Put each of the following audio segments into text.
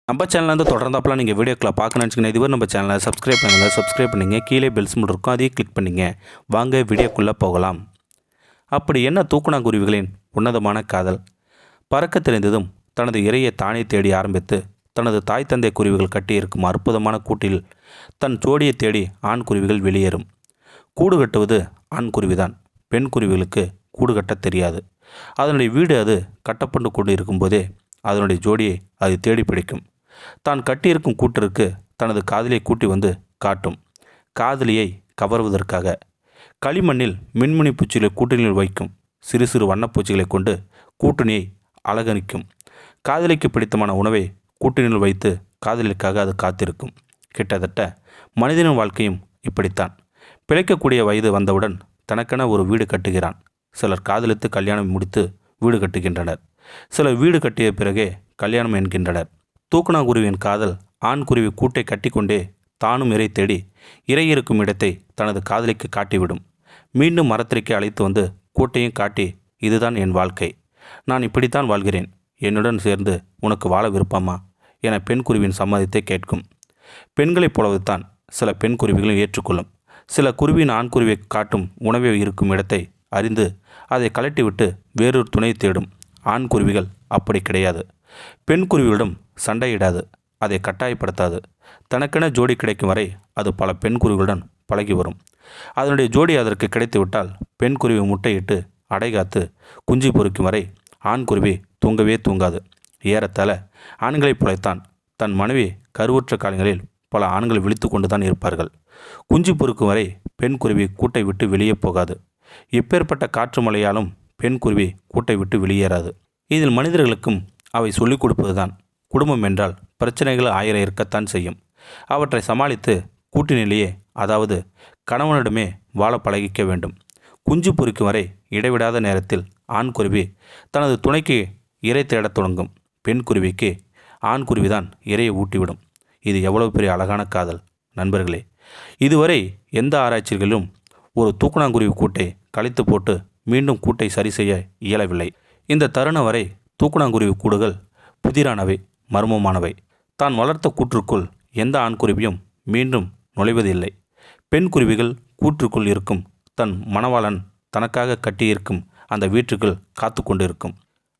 நம்ம சேனல்லேருந்து தொடர்ந்தாப்பெல்லாம் நீங்கள் வீடியோக்களை பார்க்கணும்னு வச்சுக்கோங்க. இதுவரை நம்ம சேனலை சப்ஸ்கிரைப் பண்ணுங்கள். கீழே பெல் சிம்பிள் இருக்கும், அதையும் கிளிக் பண்ணிங்க. வாங்க வீடியோக்குள்ளே போகலாம். அப்படி என்ன தூக்குநாங்குருவிகளின் உன்னதமான காதல்! பறக்க தெரிந்ததும் தனது இரையை தானே தேடி ஆரம்பித்து தனது தாய் தந்தை குருவிகள் கட்டியிருக்கும் அற்புதமான கூட்டில் தன் ஜோடியை தேடி ஆண் குருவிகள் வெளியேறும். கூடு கட்டுவது ஆண் குருவிதான். பெண் குருவிகளுக்கு கூடு கட்ட தெரியாது. அதனுடைய வீடு அது கட்டப்பட்டு கொண்டு இருக்கும்போதே அதனுடைய ஜோடியை அது தேடி பிடிக்கும். தான் கட்டியிருக்கும் கூட்டிற்கு தனது காதலியை கூட்டி வந்து காட்டும். காதலியை கவர்வதற்காக களிமண்ணில் மின்மினி பூச்சிகளை கூட்டணியில் வைக்கும். சிறு சிறு வண்ணப்பூச்சிகளை கொண்டு கூட்டணியை அலங்கரிக்கும். காதலிக்கு பிடித்தமான உணவை கூட்டணியில் வைத்து காதலிற்காக அது காத்திருக்கும். கிட்டத்தட்ட மனிதனின் வாழ்க்கையும் இப்படித்தான். பிழைக்கக்கூடிய வயது வந்தவுடன் தனக்கென ஒரு வீடு கட்டுகிறான். சிலர் காதலித்து கல்யாணம் முடித்து வீடு கட்டுகின்றனர். சிலர் வீடு கட்டிய பிறகே கல்யாணம் என்கின்றனர். தூக்குநாங்குருவியின் காதல் ஆண் குருவி கூட்டை கட்டிக்கொண்டே தானும் இரை தேடி இரை இருக்கும் இடத்தை தனது காதலிக்கு காட்டிவிடும். மீண்டும் மரத்திற்கு அழைத்து வந்து கூட்டையும் காட்டி, இதுதான் என் வாழ்க்கை, நான் இப்படித்தான் வாழ்கிறேன், என்னுடன் சேர்ந்து உனக்கு வாழ விருப்பமா என பெண் குருவியின் சம்மதத்தை கேட்கும். பெண்களைப் போலவுதான் சில பெண் குருவிகளும் ஏற்றுக்கொள்ளும். சில குருவியின் ஆண் குருவியை காட்டும் உணவை இருக்கும் இடத்தை அறிந்து அதை கலட்டிவிட்டு வேறொரு துணை தேடும். ஆண் குருவிகள் அப்படி கிடையாது. பெண் குருவிகளிடம் சண்டையிடாது, அதை கட்டாயப்படுத்தாது. தனக்கென ஜோடி கிடைக்கும் வரை அது பல பெண் குருவிகளுடன் பழகி வரும். அதனுடைய ஜோடி அதற்கு கிடைத்துவிட்டால் பெண் குருவி முட்டையிட்டு அடைகாத்து குஞ்சு பொறிக்கும் வரை ஆண் குருவி தூங்கவே தூங்காது. ஏறத்தாழ ஆண்களைப் போலத்தான் தன் மனைவி கருவுற்ற காலங்களில் பல ஆண்கள் விழித்து கொண்டு தான் இருப்பார்கள். குஞ்சு பொறுக்கும் வரை பெண் குருவி கூட்டை விட்டு வெளியே போகாது. எப்பேற்பட்ட காற்று மழையாலும் பெண் குருவி கூட்டை விட்டு வெளியேறாது. இதில் மனிதர்களுக்கும் அவை சொல்லிக் கொடுப்பதுதான். குடும்பம் என்றால் பிரச்சனைகள் 1000 இருக்கத்தான் செய்யும். அவற்றை சமாளித்து கூட்டினிலேயே, அதாவது கணவனிடமே வாழ பழகிக்க வேண்டும். குஞ்சு பொறிக்கும் வரை இடைவிடாத நேரத்தில் ஆண் குருவி தனது துணைக்கு இரை தேடத் தொடங்கும். பெண் குருவிக்கு ஆண் குருவிதான் இரையை ஊட்டிவிடும். இது எவ்வளவு பெரிய அழகான காதல் நண்பர்களே! இதுவரை எந்த ஆராய்ச்சிகளிலும் ஒரு தூக்குநாங்குருவி கூட்டை கழித்து போட்டு மீண்டும் கூட்டை சரி செய்ய இயலவில்லை. இந்த தருணம் வரை தூக்குநாங்குருவி கூடுகள் புதிரானவை, மர்மமானவை. தான் வளர்த்த கூற்றுக்குள் எந்த ஆண்குருவியும் மீண்டும் நுழைவதில்லை. பெண் குருவிகள் கூற்றுக்குள் இருக்கும் தன் மணவாளன் தனக்காக கட்டியிருக்கும் அந்த வீட்டுக்குள் காத்து கொண்டிருக்கும்.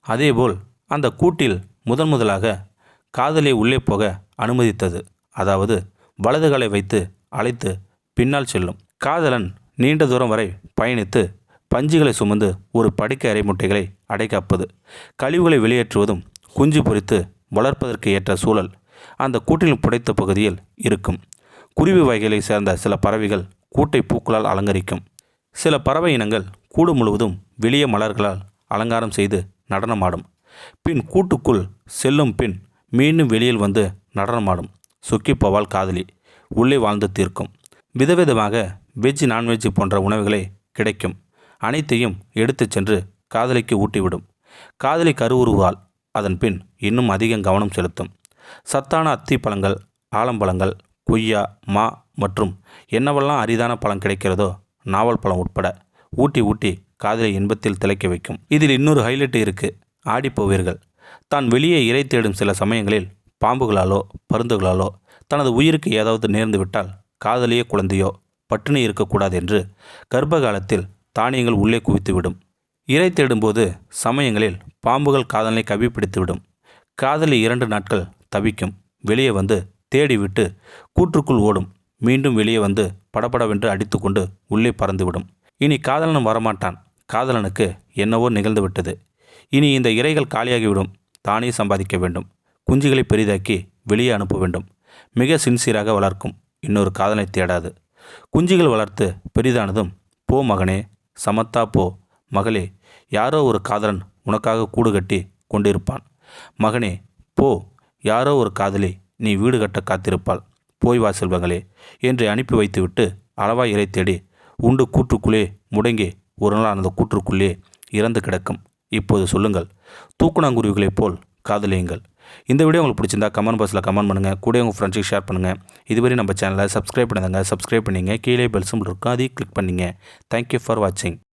அதேபோல் அந்த கூட்டில் முதலாக காதலை உள்ளே போக அனுமதித்தது. அதாவது வலதுகளை வைத்து அழைத்து பின்னால் செல்லும். காதலன் நீண்ட தூரம் வரை பயணித்து பஞ்சுகளை சுமந்து ஒரு படுக்கை அறை முட்டைகளை அடைக்காப்பது, கழிவுகளை வெளியேற்றுவதும், குஞ்சு பொறித்து வளர்ப்பதற்கு ஏற்ற சூழல் அந்த கூட்டில் புடைத்த பகுதியில் இருக்கும். குருவி வகைகளை சேர்ந்த சில பறவைகள் கூட்டை பூக்களால் அலங்கரிக்கும். சில பறவை இனங்கள் கூடு முழுவதும் வெளியே மலர்களால் அலங்காரம் செய்து நடனமாடும். பின் கூட்டுக்குள் செல்லும் பின் மீண்டும் வெளியில் வந்து நடனமாடும். சொக்கி போவாள் காதலி. உள்ளே வாழ்ந்து தீர்க்கும். விதவிதமாக வெஜ், நான்வெஜ் போன்ற உணவுகளை கிடைக்கும். அனைத்தையும் எடுத்து சென்று காதலிக்கு ஊட்டிவிடும். காதலி கருவுறுவாள். அதன் பின் இன்னும் அதிகம் கவனம் செலுத்தும். சத்தான அத்தி பழங்கள், ஆலம்பழங்கள், கொய்யா, மா மற்றும் என்னவெல்லாம் அரிதான பழம் கிடைக்கிறதோ, நாவல் பழம் உட்பட ஊட்டி ஊட்டி காதலை இன்பத்தில் திளைக்க வைக்கும். இதில் இன்னொரு ஹைலைட் இருக்குது. ஆடிப்போவீர்கள். தான் வெளியே இரை தேடும் சில சமயங்களில் பாம்புகளாலோ பருந்துகளாலோ தனது உயிருக்கு ஏதாவது நேர்ந்து விட்டால் காதலியோ குழந்தையோ பட்டினி இருக்கக்கூடாது என்று கர்ப்ப காலத்தில் தானியங்கள் உள்ளே குவித்துவிடும். இரை தேடும்போது சமயங்களில் பாம்புகள் காதலை கவிப்பிடித்துவிடும். காதலி 2 நாட்கள் தவிக்கும். வெளியே வந்து தேடிவிட்டு கூற்றுக்குள் ஓடும். மீண்டும் வெளியே வந்து படபடவென்று அடித்து கொண்டு உள்ளே பறந்துவிடும். இனி காதலன் வரமாட்டான். காதலனுக்கு என்னவோ நிகழ்ந்து விட்டது. இனி இந்த இரைகள் காலியாகிவிடும். தானே சம்பாதிக்க வேண்டும். குஞ்சுகளை பெரிதாக்கி வெளியே அனுப்ப வேண்டும். மிக சின்சியராக வளர்க்கும். இன்னொரு காதலை தேடாது. குஞ்சுகள் வளர்த்து பெரிதானதும், போ மகனே, சமத்தா போ, மகளே, யாரோ ஒரு காதலன் உனக்காக கூடு கட்டி கொண்டிருப்பான். மகனே போ, யாரோ ஒரு காதலி நீ வீடு கட்ட காத்திருப்பாள். போய் வா செல்வங்களே என்று அனுப்பி வைத்துவிட்டு அளவாய் இறை தேடி உண்டு கூற்றுக்குள்ளே முடங்கி ஒரு நாள் அந்த கூற்றுக்குள்ளே இறந்து கிடக்கும். இப்போது சொல்லுங்கள், தூக்குநாங்குருவிகளைப் போல் காதலியுங்கள். இந்த வீடியோ உங்களுக்கு பிடிச்சிருந்தா கமெண்ட் பாக்ஸில் கமெண்ட் பண்ணுங்கள். கூட உங்கள் ஃப்ரெண்ட்ஸுக்கு ஷேர் பண்ணுங்கள். இதுவரை நம்ம சேனலை சப்ஸ்கிரைப் பண்ணுங்க. சப்ஸ்கிரைப் பண்ணிங்க. கீழே பெல் சிம்பிள் இருக்கும், அதையும் கிளிக் பண்ணிங்க. தேங்க்யூ ஃபார் வாட்சிங்.